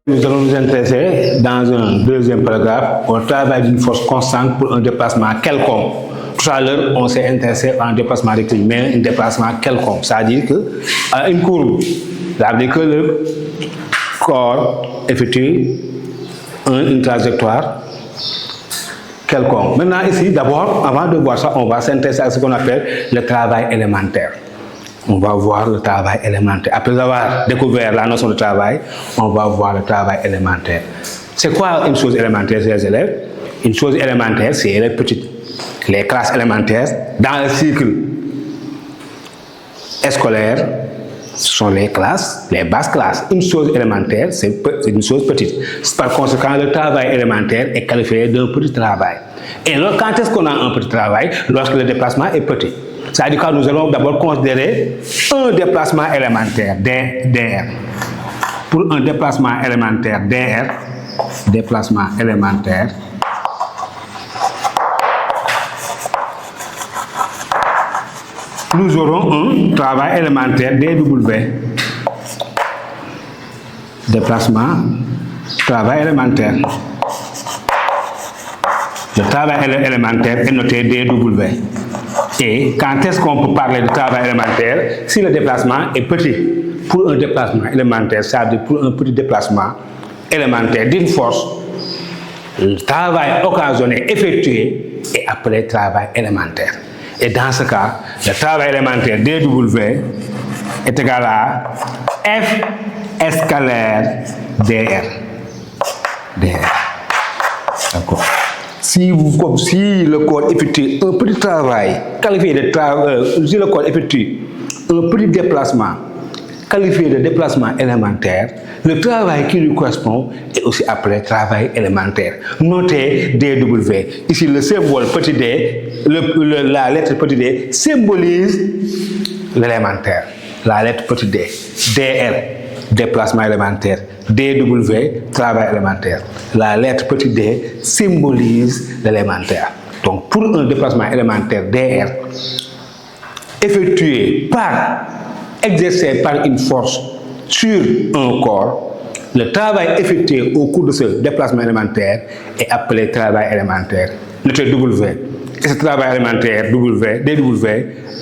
Nous allons nous intéresser dans un deuxième paragraphe au travail d'une force constante pour un déplacement quelconque. Tout à l'heure, on s'est intéressé à un déplacement rectiligne, mais un déplacement quelconque, c'est-à-dire qu'à une courbe, ça veut dire que le corps effectue une trajectoire quelconque. Maintenant, ici, d'abord, avant de voir ça, on va s'intéresser à ce qu'on appelle le travail élémentaire. On va voir le travail élémentaire. Après avoir découvert la notion de travail, on va voir le travail élémentaire. C'est quoi une chose élémentaire, chers élèves? Une chose élémentaire, c'est les petites, les classes élémentaires dans le cycle scolaire. Ce sont les classes, les basses classes. Une chose élémentaire, c'est une chose petite. Par conséquent, le travail élémentaire est qualifié d'un petit travail. Et quand est-ce qu'on a un petit travail? Lorsque le déplacement est petit. C'est-à-dire que nous allons d'abord considérer un déplacement élémentaire, dr. Pour un déplacement élémentaire, nous aurons un travail élémentaire dw. Déplacement, travail élémentaire. Le travail élémentaire est noté dw. Et quand est-ce qu'on peut parler de travail élémentaire? Si le déplacement est petit. Pour un déplacement élémentaire, c'est-à-dire pour un petit déplacement élémentaire d'une force, le travail occasionné effectué est appelé travail élémentaire. Et dans ce cas, le travail élémentaire dw est égal à F scalaire dr. D'accord. Si le corps effectue un petit travail qualifié de travail, si le corps effectue un petit déplacement qualifié de déplacement élémentaire, le travail qui lui correspond est aussi appelé travail élémentaire. Notez dw. Ici, le symbole petit d, la lettre petit d symbolise l'élémentaire. La lettre petit d, dr, déplacement élémentaire. dw, travail élémentaire. La lettre petit d symbolise l'élémentaire. Donc, pour un déplacement élémentaire dr, exercé par une force sur un corps, le travail effectué au cours de ce déplacement élémentaire est appelé travail élémentaire. Notez w. Et ce travail élémentaire dw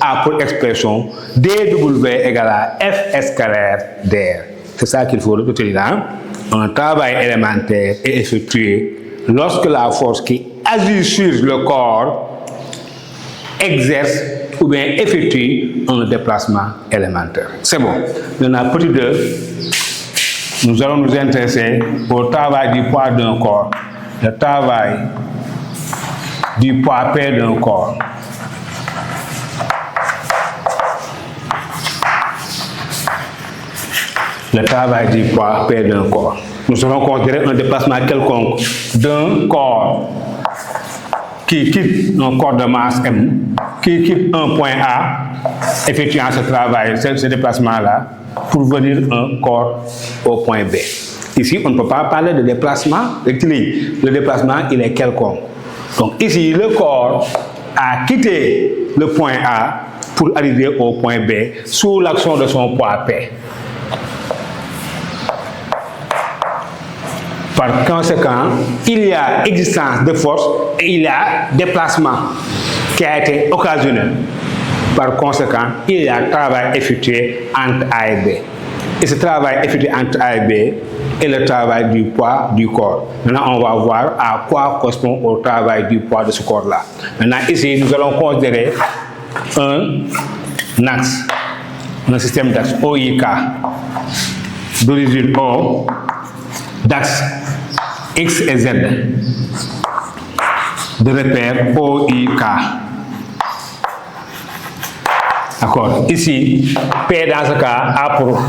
a pour expression dw égale à F scalaire dr. C'est ça qu'il faut retenir. Un travail élémentaire est effectué lorsque la force qui agit sur le corps exerce ou bien effectue un déplacement élémentaire. C'est bon. Maintenant, petit 2, nous allons nous intéresser au travail du poids d'un corps. Le travail du poids P d'un corps. Le travail du poids P d'un corps. Nous allons considérer un déplacement quelconque d'un corps qui quitte un corps de masse M, qui quitte un point A, effectuant ce travail, ce déplacement-là, pour venir un corps au point B. Ici, on ne peut pas parler de déplacement rectiligne. Le déplacement, il est quelconque. Donc ici, le corps a quitté le point A pour arriver au point B sous l'action de son poids P. Par conséquent, il y a existence de force et il y a déplacement qui a été occasionnel. Par conséquent, il y a travail effectué entre A et B. Et ce travail effectué entre A et B est le travail du poids du corps. Maintenant, on va voir à quoi correspond au travail du poids de ce corps-là. Maintenant, ici, nous allons considérer un axe, un système d'axe OIK, d'origine O, d'axe X et Z, de repère OIK. D'accord. Ici, P dans ce cas a pour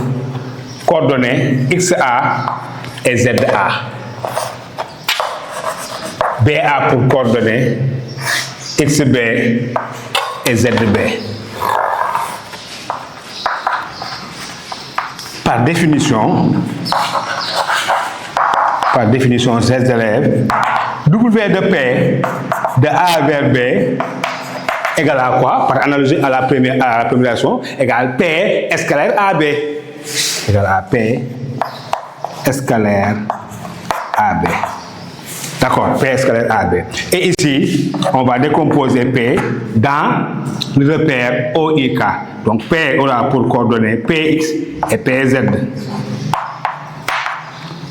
coordonnées XA et ZA. B a pour coordonnées XB et ZB. Par définition, chers élèves, W de P de A vers B égale à quoi? Par analogie à la première leçon, égale P scalaire AB. égale à P scalaire AB. D'accord, P scalaire AB. Et ici, on va décomposer P dans le repère OIK. Donc P aura pour coordonnées PX et PZ.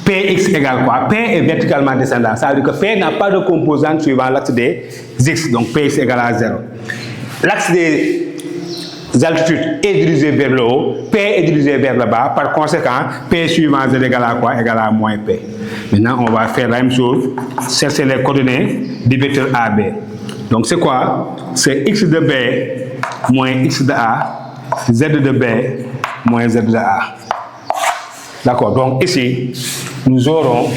Px égale quoi? P est verticalement descendant. Ça veut dire que P n'a pas de composante suivant l'axe des X. Donc Px égale à 0. L'axe des altitudes est dirigé vers le haut, P est dirigé vers le bas. Par conséquent, P suivant Z égale à quoi? Égale à moins P. Maintenant, on va faire la même chose. Chercher les coordonnées du vecteur AB. Donc c'est quoi? C'est X de B moins X de A, Z de B moins Z de A. D'accord, donc ici, nous aurons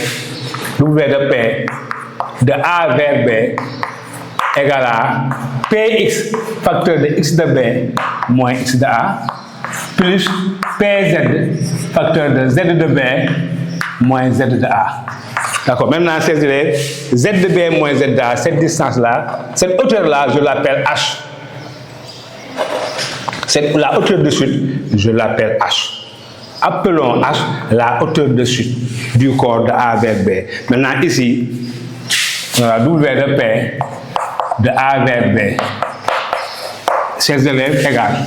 W de P de A vers B égale à Px facteur de X de B moins X de A plus Pz facteur de Z de B moins Z de A. D'accord, maintenant, Z de B moins Z de A, cette distance-là, cette hauteur-là, je l'appelle H. La hauteur de chute, je l'appelle H. Appelons H la hauteur de chute du corps de A vers B. Maintenant, ici, on a W de P de A vers B. Ces élèves égale.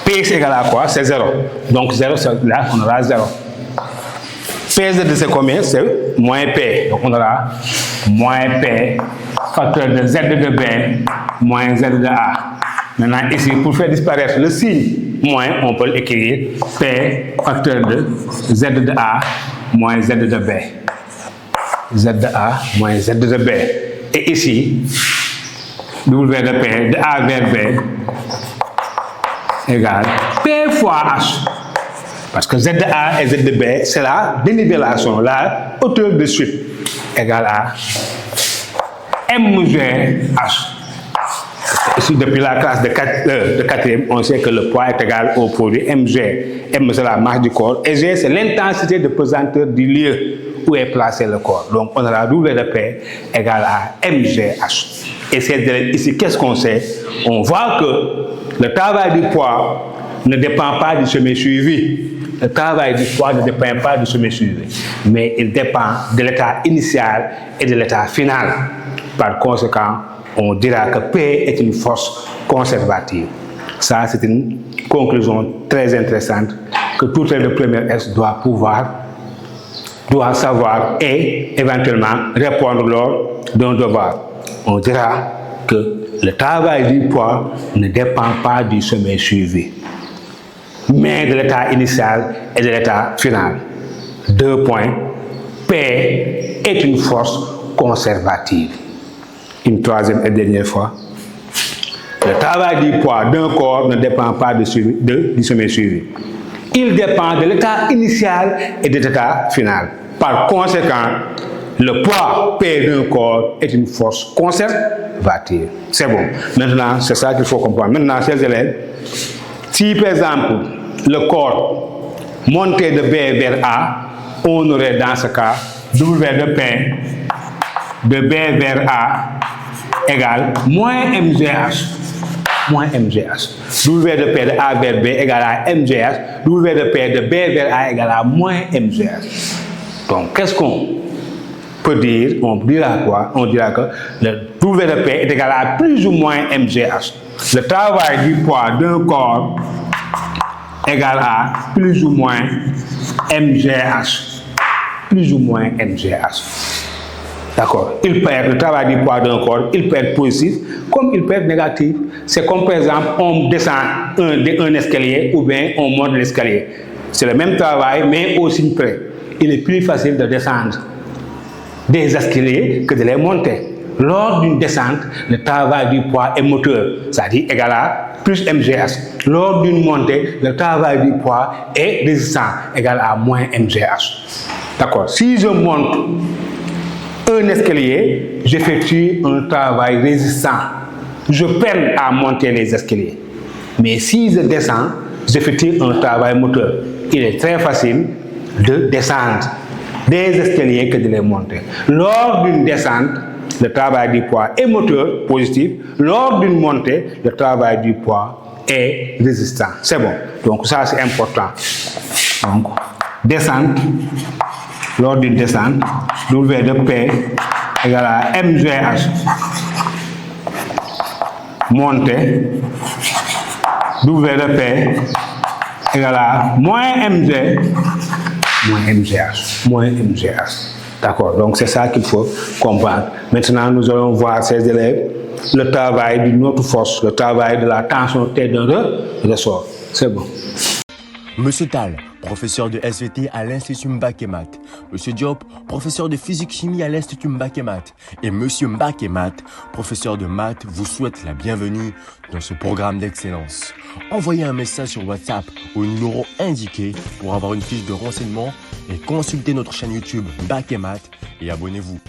Px égale à quoi? C'est 0. Donc 0, là, on aura 0. Pz de c'est combien? C'est moins P. Donc on aura moins P facteur de Z de B moins Z de A. Maintenant, ici, pour faire disparaître le signe moins, on peut écrire P facteur de Z de A moins Z de B. Z de A moins Z de B. Et ici, W de P de A vers B égale P fois H. Parce que Z de A et Z de B, c'est la dénivellation, la hauteur de chute égale à MGH. Ici, depuis la classe de 4e, on sait que le poids est égal au produit mg. M, c'est la masse du corps. Et G, c'est l'intensité de pesanteur du lieu où est placé le corps. Donc, on a la W de P égale à mgh. Et c'est ici, qu'est-ce qu'on sait? On voit que le travail du poids ne dépend pas du chemin suivi. Le travail du poids ne dépend pas du chemin suivi, mais il dépend de l'état initial et de l'état final. Par conséquent, on dira que P est une force conservative. Ça, c'est une conclusion très intéressante que tout élève de première S doit savoir et éventuellement répondre lors d'un devoir. On dira que le travail du poids ne dépend pas du chemin suivi, mais de l'état initial et de l'état final. 2 points. P est une force conservative. Une troisième et dernière fois. Le travail du poids d'un corps ne dépend pas du chemin suivi. Il dépend de l'état initial et de l'état final. Par conséquent, le poids P d'un corps est une force conservative. C'est bon. Maintenant, c'est ça qu'il faut comprendre. Maintenant, chers élèves, si par exemple, le corps montait de B vers A, on aurait dans ce cas W de P de B vers A égale moins MGH. Moins MGH. W de P de A vers B égale à MGH. W de P de B vers A égale à moins MGH. Donc, qu'est-ce qu'on peut dire? On dira quoi? On dira que le W de P est égal à plus ou moins MGH. Le travail du poids d'un corps égale à plus ou moins MGH. Plus ou moins MGH. D'accord. Le travail du poids d'un corps, il peut être positif comme il peut être négatif. C'est comme par exemple, on descend un escalier ou bien on monte l'escalier. C'est le même travail, mais au signe près. Il est plus facile de descendre des escaliers que de les monter. Lors d'une descente, le travail du poids est moteur, c'est-à-dire égal à plus MGH. Lors d'une montée, le travail du poids est résistant, égal à moins MGH. D'accord. Si je monte un escalier, j'effectue un travail résistant. Je peine à monter les escaliers. Mais si je descends, j'effectue un travail moteur. Il est très facile de descendre des escaliers que de les monter. Lors d'une descente, le travail du poids est moteur, positif. Lors d'une montée, le travail du poids est résistant. C'est bon. Donc ça, c'est important. Donc, descente, lors d'une descente, W de P égale à MGH. Montée, W de P égale à moins MG, moins MGH. D'accord, donc c'est ça qu'il faut comprendre. Maintenant, nous allons voir ces élèves, le travail d'une autre force, le travail de la tension T de ressort. C'est bon. Monsieur Tal, professeur de SVT à l'Institut Mbakemat. Monsieur Diop, professeur de physique-chimie à l'Institut Mbakemat. Et Monsieur Mbakemat, professeur de maths, vous souhaite la bienvenue dans ce programme d'excellence. Envoyez un message sur WhatsApp au numéro indiqué pour avoir une fiche de renseignement et consultez notre chaîne YouTube Mbakemat et abonnez-vous.